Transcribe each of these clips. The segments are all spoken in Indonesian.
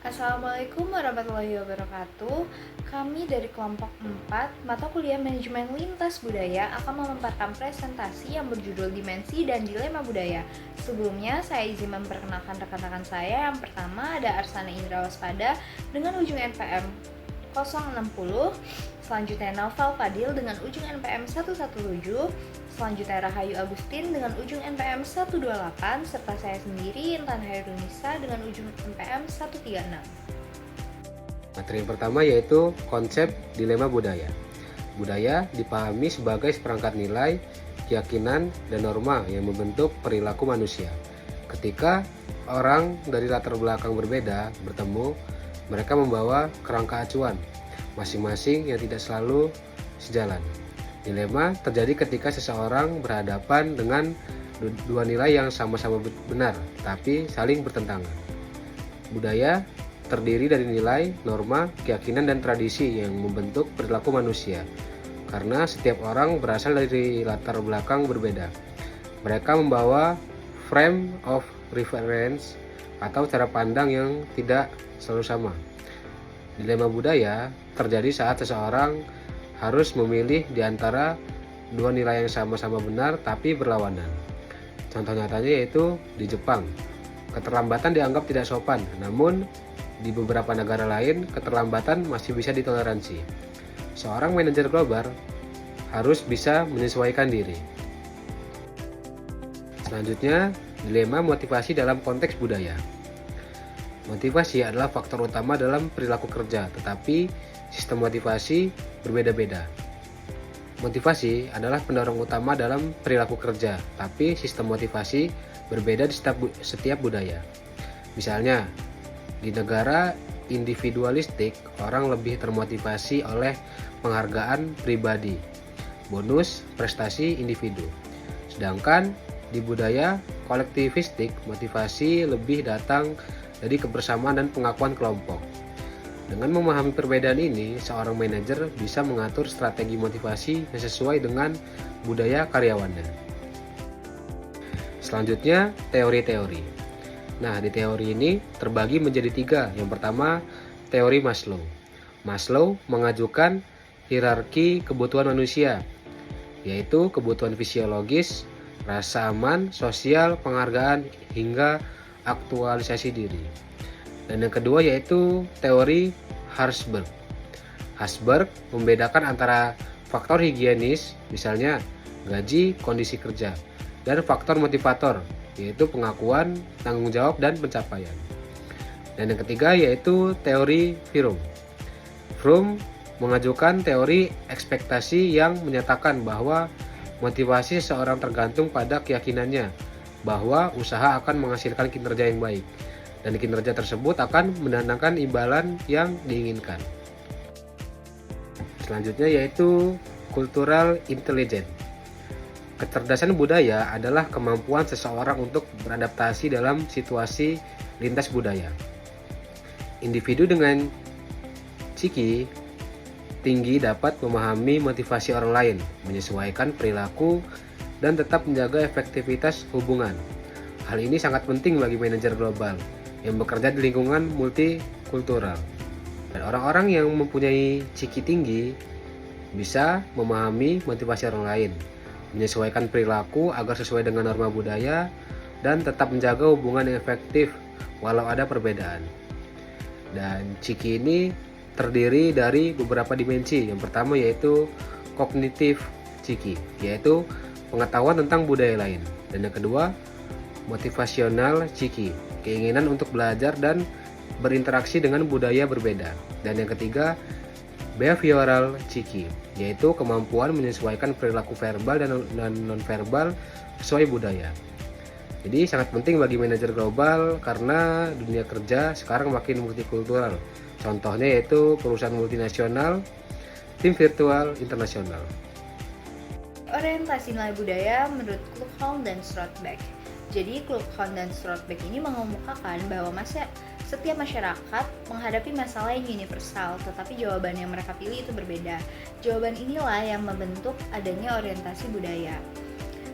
Assalamualaikum warahmatullahi wabarakatuh. Kami dari kelompok 4 mata kuliah Manajemen Lintas Budaya akan memaparkan presentasi yang berjudul Dimensi dan Dilema Budaya. Sebelumnya, saya izin memperkenalkan rekan-rekan saya. Yang pertama ada Arsana Indra Waspada dengan ujung NPM 060. Selanjutnya Naufal Fadil dengan ujung NPM 117. Selanjutnya Rahayu Agustin dengan ujung NPM 128, serta saya sendiri Intan Hairunisa dengan ujung NPM 136. Materi yang pertama yaitu konsep dilema budaya. Budaya dipahami sebagai seperangkat nilai, keyakinan, dan norma yang membentuk perilaku manusia. Ketika orang dari latar belakang berbeda bertemu, mereka membawa kerangka acuan masing-masing yang tidak selalu sejalan. Dilema terjadi ketika seseorang berhadapan dengan dua nilai yang sama-sama benar, tapi saling bertentangan. Budaya terdiri dari nilai, norma, keyakinan, dan tradisi yang membentuk perilaku manusia. Karena setiap orang berasal dari latar belakang berbeda, mereka membawa frame of reference atau cara pandang yang tidak selalu sama. Dilema budaya terjadi saat seseorang harus memilih di antara dua nilai yang sama-sama benar tapi berlawanan. Contoh nyatanya yaitu di Jepang, keterlambatan dianggap tidak sopan, namun di beberapa negara lain keterlambatan masih bisa ditoleransi. Seorang manajer global harus bisa menyesuaikan diri. Selanjutnya, dilema motivasi dalam konteks budaya. Motivasi adalah faktor utama dalam perilaku kerja, tetapi sistem motivasi berbeda-beda. Motivasi adalah pendorong utama dalam perilaku kerja, tapi sistem motivasi berbeda di setiap budaya. Misalnya, di negara individualistik, orang lebih termotivasi oleh penghargaan pribadi, bonus, prestasi individu. Sedangkan di budaya kolektivistik, motivasi lebih datang dari kebersamaan dan pengakuan kelompok. Dengan memahami perbedaan ini, seorang manajer bisa mengatur strategi motivasi yang sesuai dengan budaya karyawannya. Selanjutnya, teori-teori. Nah, di teori ini terbagi menjadi 3. Yang pertama, teori Maslow. Maslow mengajukan hierarki kebutuhan manusia, yaitu kebutuhan fisiologis, rasa aman, sosial, penghargaan, hingga aktualisasi diri. Dan yang kedua yaitu teori Herzberg. Herzberg membedakan antara faktor higienis, misalnya gaji, kondisi kerja, dan faktor motivator, yaitu pengakuan, tanggung jawab, dan pencapaian. Dan yang ketiga yaitu teori Fromm. Fromm mengajukan teori ekspektasi yang menyatakan bahwa motivasi seseorang tergantung pada keyakinannya bahwa usaha akan menghasilkan kinerja yang baik, dan kinerja tersebut akan mendatangkan imbalan yang diinginkan. Selanjutnya yaitu cultural intelligence. Kecerdasan budaya adalah kemampuan seseorang untuk beradaptasi dalam situasi lintas budaya. Individu dengan ciki tinggi dapat memahami motivasi orang lain, menyesuaikan perilaku, dan tetap menjaga efektivitas hubungan. Hal ini sangat penting bagi manajer global yang bekerja di lingkungan multikultural. Dan orang-orang yang mempunyai ciki tinggi bisa memahami motivasi orang lain, menyesuaikan perilaku agar sesuai dengan norma budaya, dan tetap menjaga hubungan yang efektif walau ada perbedaan. Dan ciki ini terdiri dari beberapa dimensi. Yang pertama yaitu kognitif ciki, yaitu pengetahuan tentang budaya lain. Dan yang kedua, motivasional ciki, keinginan untuk belajar dan berinteraksi dengan budaya berbeda. Dan yang ketiga, behavioral ciki, yaitu kemampuan menyesuaikan perilaku verbal dan non-verbal sesuai budaya. Jadi sangat penting bagi manajer global karena dunia kerja sekarang makin multikultural. Contohnya yaitu perusahaan multinasional, tim virtual internasional. Orientasi nilai budaya menurut Kluckhohn dan Strothbeck. Jadi Kluckhohn dan Strothbeck ini mengemukakan bahwa setiap masyarakat menghadapi masalah yang universal, tetapi jawaban yang mereka pilih itu berbeda. Jawaban inilah yang membentuk adanya orientasi budaya.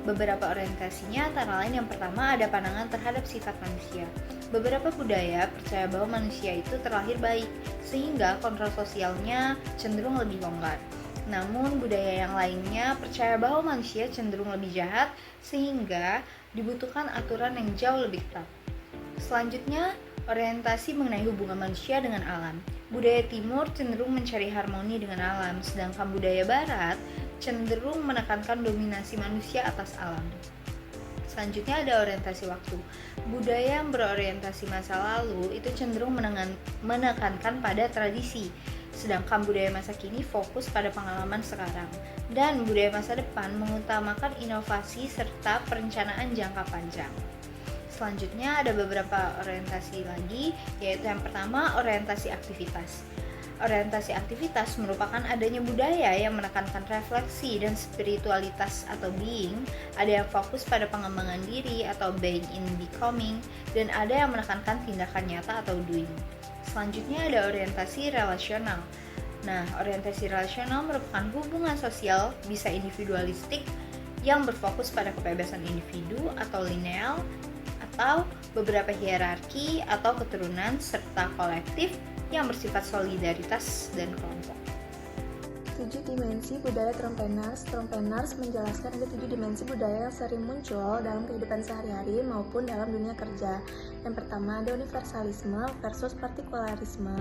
Beberapa orientasinya antara lain yang pertama ada pandangan terhadap sifat manusia. Beberapa budaya percaya bahwa manusia itu terlahir baik, sehingga kontrol sosialnya cenderung lebih longgar. Namun budaya yang lainnya percaya bahwa manusia cenderung lebih jahat, sehingga dibutuhkan aturan yang jauh lebih ketat. Selanjutnya, orientasi mengenai hubungan manusia dengan alam. Budaya timur cenderung mencari harmoni dengan alam, sedangkan budaya barat cenderung menekankan dominasi manusia atas alam. Selanjutnya ada orientasi waktu. Budaya yang berorientasi masa lalu itu cenderung menekankan pada tradisi, sedangkan budaya masa kini fokus pada pengalaman sekarang. Dan budaya masa depan mengutamakan inovasi serta perencanaan jangka panjang. Selanjutnya ada beberapa orientasi lagi, yaitu yang pertama orientasi aktivitas. Orientasi aktivitas merupakan adanya budaya yang menekankan refleksi dan spiritualitas atau being, ada yang fokus pada pengembangan diri atau being in becoming, dan ada yang menekankan tindakan nyata atau doing. Selanjutnya ada orientasi relasional. Nah, orientasi relasional merupakan hubungan sosial, bisa individualistik, yang berfokus pada kebebasan individu atau lineal, atau beberapa hierarki atau keturunan, serta kolektif yang bersifat solidaritas dan kelompok. 7 dimensi budaya Trompeners. Trompeners menjelaskan ada 7 dimensi budaya yang sering muncul dalam kehidupan sehari-hari maupun dalam dunia kerja. Yang pertama ada universalisme versus partikularisme.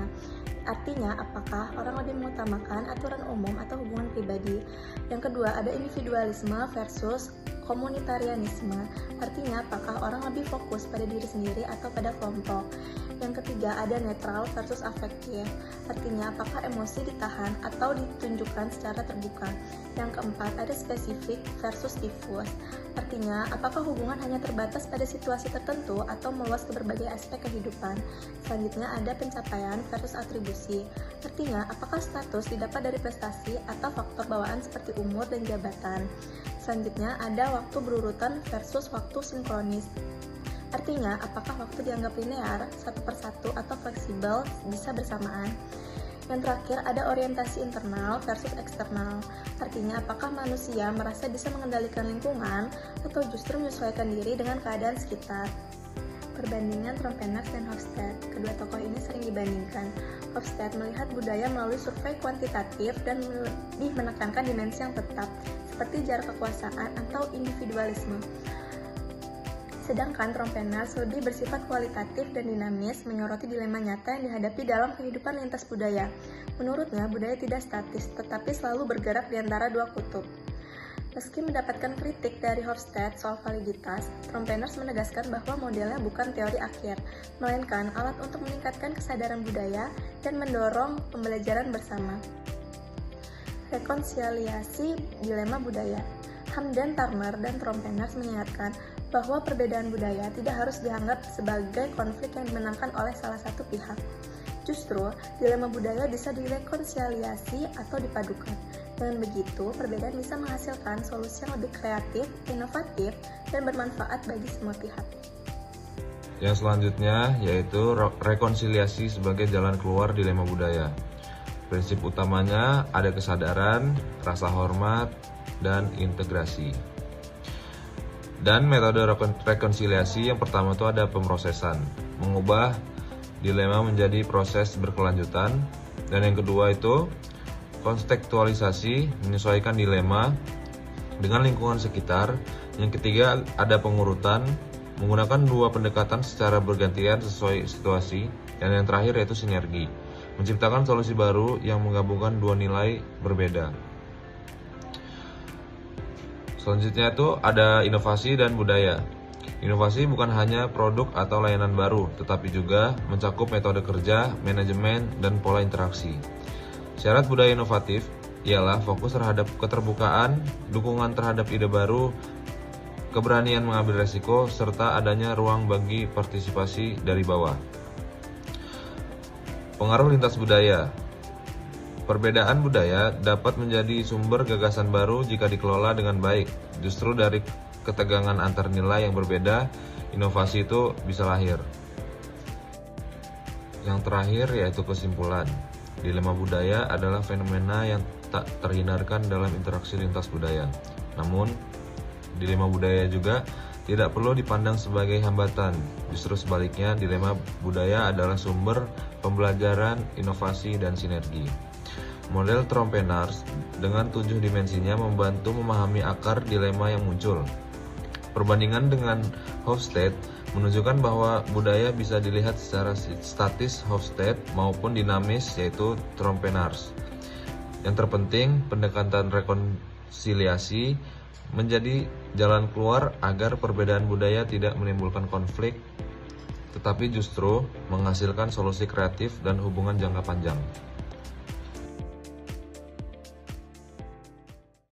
Artinya, apakah orang lebih mengutamakan aturan umum atau hubungan pribadi. Yang kedua ada individualisme versus komunitarianisme. Artinya, apakah orang lebih fokus pada diri sendiri atau pada kelompok. Yang ketiga ada netral versus afektif. Artinya, apakah emosi ditahan atau ditunjukkan secara terbuka. Yang keempat ada spesifik versus diffus. Artinya, apakah hubungan hanya terbatas pada situasi tertentu atau meluas ke berbagai aspek kehidupan. Selanjutnya ada pencapaian versus atribusi. Artinya, apakah status didapat dari prestasi atau faktor bawaan seperti umur dan jabatan. Selanjutnya ada waktu berurutan versus waktu sinkronis. Artinya, apakah waktu dianggap linear, satu persatu, atau fleksibel, bisa bersamaan. Yang terakhir, ada orientasi internal versus eksternal. Artinya, apakah manusia merasa bisa mengendalikan lingkungan, atau justru menyesuaikan diri dengan keadaan sekitar. Perbandingan Trompeners dan Hofstede. Kedua tokoh ini sering dibandingkan. Hofstede melihat budaya melalui survei kuantitatif dan lebih menekankan dimensi yang tetap, seperti jarak kekuasaan atau individualisme. Sedangkan Trompeners lebih bersifat kualitatif dan dinamis, menyoroti dilema nyata yang dihadapi dalam kehidupan lintas budaya. Menurutnya, budaya tidak statis, tetapi selalu bergerak di antara dua kutub. Meski mendapatkan kritik dari Hofstede soal validitas, Trompeners menegaskan bahwa modelnya bukan teori akhir, melainkan alat untuk meningkatkan kesadaran budaya dan mendorong pembelajaran bersama. Rekonsiliasi dilema budaya. Hamdan, Turner, dan Trompeners mengingatkan bahwa perbedaan budaya tidak harus dianggap sebagai konflik yang dimenangkan oleh salah satu pihak. Justru, dilema budaya bisa direkonsiliasi atau dipadukan. Dengan begitu, perbedaan bisa menghasilkan solusi yang lebih kreatif, inovatif, dan bermanfaat bagi semua pihak. Yang selanjutnya yaitu rekonsiliasi sebagai jalan keluar dilema budaya. Prinsip utamanya ada kesadaran, rasa hormat, dan integrasi. Dan metode rekonsiliasi yang pertama itu ada pemrosesan, mengubah dilema menjadi proses berkelanjutan. Dan yang kedua itu kontekstualisasi, menyesuaikan dilema dengan lingkungan sekitar. Yang ketiga ada pengurutan, menggunakan dua pendekatan secara bergantian sesuai situasi. Dan yang terakhir yaitu sinergi, menciptakan solusi baru yang menggabungkan dua nilai berbeda. Selanjutnya itu ada inovasi dan budaya. Inovasi bukan hanya produk atau layanan baru, tetapi juga mencakup metode kerja, manajemen, dan pola interaksi. Syarat budaya inovatif ialah fokus terhadap keterbukaan, dukungan terhadap ide baru, keberanian mengambil resiko, serta adanya ruang bagi partisipasi dari bawah. Pengaruh lintas budaya. Perbedaan budaya dapat menjadi sumber gagasan baru jika dikelola dengan baik. Justru dari ketegangan antar nilai yang berbeda, inovasi itu bisa lahir. Yang terakhir yaitu kesimpulan. Dilema budaya adalah fenomena yang tak terhindarkan dalam interaksi lintas budaya. Namun, Dilema budaya juga tidak perlu dipandang sebagai hambatan. Justru sebaliknya, dilema budaya adalah sumber pembelajaran, inovasi, dan sinergi. Model Trompenaars dengan 7 dimensinya membantu memahami akar dilema yang muncul. Perbandingan dengan Hofstede menunjukkan bahwa budaya bisa dilihat secara statis Hofstede maupun dinamis yaitu Trompenaars. Yang terpenting, pendekatan rekonsiliasi menjadi jalan keluar agar perbedaan budaya tidak menimbulkan konflik, tetapi justru menghasilkan solusi kreatif dan hubungan jangka panjang.